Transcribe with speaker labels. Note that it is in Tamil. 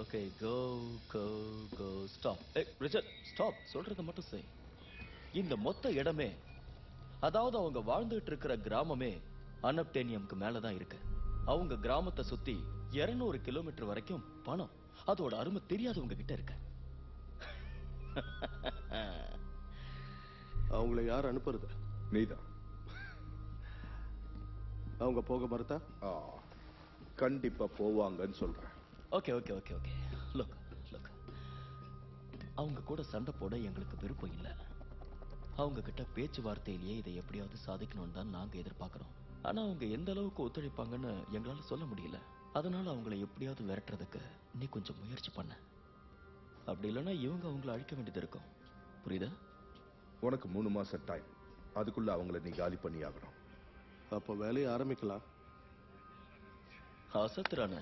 Speaker 1: ஓகே கோ கோ கோ ஸ்டாப். Richard stop. சொல்றத மட்டும் செய். இந்த மொத்த இடமே, அதாவது அவங்க வாழ்ந்துட்டு இருக்கிற கிராமமே அனப்டேனியம்க்கு மேலதான் இருக்கு. அவங்க கிராமத்தை சுத்தி 200 கிலோமீட்டர் வரைக்கும் பணம், அதோட அருமை தெரியாதவங்க கிட்ட இருக்கு.
Speaker 2: அவங்கள யார் அனுப்புறது?
Speaker 3: நீதான்.
Speaker 2: அவங்க போக மறுத்தா?
Speaker 3: கண்டிப்பா போவாங்கன்னு சொல்றேன்.
Speaker 1: Okay okay okay okay. Look look, அவங்க கூட சண்டை போட எங்களுக்கு விருப்பம் இல்ல. அவங்க கிட்ட பேச்சுவார்த்தையிலேயே இதை எப்படியாவது சாதிக்கணும்னு தான் நாங்க எதிர்பார்க்கிறோம். ஆனா அவங்க எந்த அளவுக்கு ஒத்துழைப்பாங்கன்னு எங்களால சொல்ல முடியல. அதனால அவங்களை எப்படியாவது விரட்டுறதுக்கு நீ கொஞ்சம் முயற்சி பண்ண. அப்படி இல்லைன்னா இவங்க அவங்கள அழிக்க வேண்டியது இருக்கும். புரியுதா?
Speaker 3: உனக்கு 3 மாசம் டைம். அதுக்குள்ள அவங்கள நீ காலி பண்ணி ஆகணும்.
Speaker 2: அப்போ வேலையை ஆரம்பிக்கலாம்.
Speaker 1: அசத்துறானே.